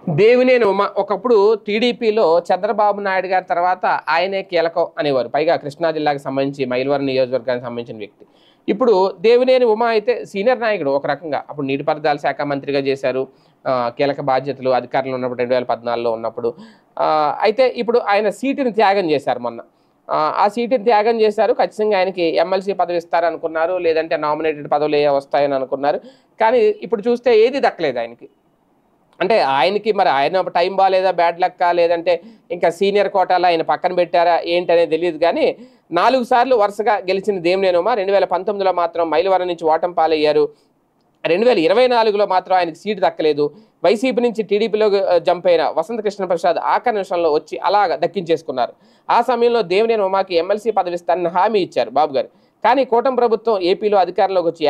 దేవినేని ఉమ ఒకప్పుడు టీడీపీలో చంద్రబాబు నాయుడు గారి తర్వాత ఆయనే కీలకం అనేవారు. పైగా కృష్ణా జిల్లాకు సంబంధించి మైలవరం నియోజకవర్గానికి సంబంధించిన వ్యక్తి. ఇప్పుడు దేవినేని ఉమ అయితే సీనియర్ నాయకుడు ఒక రకంగా. అప్పుడు నీటిపారుదల శాఖ మంత్రిగా చేశారు. కీలక బాధ్యతలు అధికారంలో ఉన్నప్పుడు 2014లో ఉన్నప్పుడు. అయితే ఇప్పుడు ఆయన సీటుని త్యాగం చేశారు మొన్న. ఆ సీటుని త్యాగం చేశారు. ఖచ్చితంగా ఆయనకి ఎమ్మెల్సీ పదవి ఇస్తారనుకున్నారు. లేదంటే నామినేటెడ్ పదవులు వస్తాయని అనుకున్నారు. కానీ ఇప్పుడు చూస్తే ఏది దక్కలేదు ఆయనకి. అంటే ఆయనకి మరి ఆయన టైం బాలేదా, బ్యాడ్ లక్కా, లేదంటే ఇంకా సీనియర్ కోటాలో ఆయన పక్కన పెట్టారా ఏంటనేది తెలియదు. కానీ 4 సార్లు వరుసగా గెలిచిన దేవినేని ఉమ 2019లో మాత్రం మైలవరం నుంచి ఓటమి పాలయ్యారు. 2024లో మాత్రం ఆయనకి సీటు దక్కలేదు. వైసీపీ నుంచి టీడీపీలో జంప్ అయిన వసంత కృష్ణ ప్రసాద్ ఆఖరి నిమిషంలో వచ్చి అలాగ దక్కించేసుకున్నారు. ఆ సమయంలో దేవినేని ఉమాకి ఎమ్మెల్సీ పదవి ఇస్తారని హామీ ఇచ్చారు బాబు గారు. కానీ కూటమి ప్రభుత్వం ఏపీలో అధికారంలోకి వచ్చి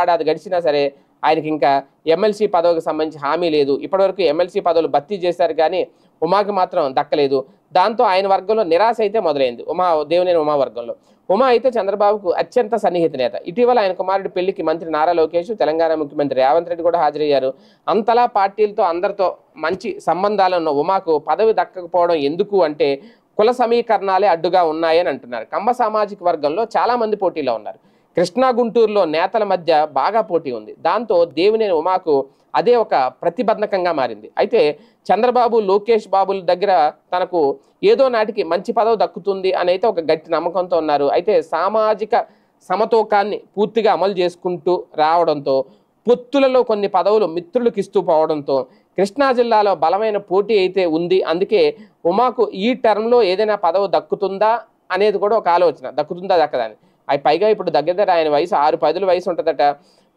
ఏడాది గడిచినా సరే ఆయనకి ఇంకా ఎమ్మెల్సీ పదవికి సంబంధించి హామీ లేదు. ఇప్పటివరకు ఎమ్మెల్సీ పదవులు భర్తీ చేశారు కానీ ఉమాకి మాత్రం దక్కలేదు. దాంతో ఆయన వర్గంలో నిరాశ అయితే మొదలైంది. దేవినేని ఉమా వర్గంలో. ఉమా అయితే చంద్రబాబుకు అత్యంత సన్నిహిత నేత. ఇటీవల ఆయన కుమారుడి పెళ్లికి మంత్రి నారా లోకేష్, తెలంగాణ ముఖ్యమంత్రి రేవంత్ రెడ్డి కూడా హాజరయ్యారు. అంతలా పార్టీలతో అందరితో మంచి సంబంధాలు ఉన్న ఉమాకు పదవి దక్కకపోవడం ఎందుకు అంటే కుల సమీకరణాలే అడ్డుగా ఉన్నాయని అంటున్నారు. కమ్మ సామాజిక వర్గంలో చాలా మంది పోటీలో ఉన్నారు. కృష్ణా గుంటూరులో నేతల మధ్య బాగా పోటీ ఉంది. దాంతో దేవినేని ఉమాకు అదే ఒక ప్రతిబంధకంగా మారింది. అయితే చంద్రబాబు, లోకేష్ బాబుల దగ్గర తనకు ఏదో నాటికి మంచి పదవి దక్కుతుంది అని అయితే ఒక గట్టి నమ్మకంతో ఉన్నారు. అయితే సామాజిక సమతూకాన్ని పూర్తిగా అమలు చేసుకుంటూ రావడంతో పొత్తులలో కొన్ని పదవులు మిత్రులకు ఇస్తూ పోవడంతో కృష్ణా జిల్లాలో బలమైన పోటీ అయితే ఉంది. అందుకే ఉమాకు ఈ టర్మ్లో ఏదైనా పదవి దక్కుతుందా అనేది కూడా ఒక ఆలోచన. దక్కుతుందా దక్కదని. పైగా ఇప్పుడు దగ్గర ఆయన వయసు 6-10 వయసు ఉంటుందట.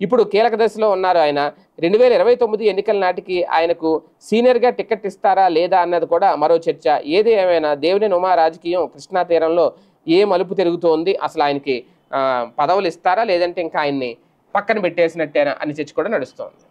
ఇప్పుడు కీలక దశలో ఉన్నారు ఆయన. 2029 ఎన్నికల నాటికి ఆయనకు సీనియర్గా టికెట్ ఇస్తారా లేదా అన్నది కూడా మరో చర్చ. ఏది ఏమైనా దేవినేని ఉమా రాజకీయం కృష్ణా తీరంలో ఏ మలుపు తిరుగుతోంది, అసలు ఆయనకి పదవులు ఇస్తారా లేదంటే ఇంకా ఆయన్ని పక్కన పెట్టేసినట్టేనా అని చర్చ కూడా నడుస్తోంది.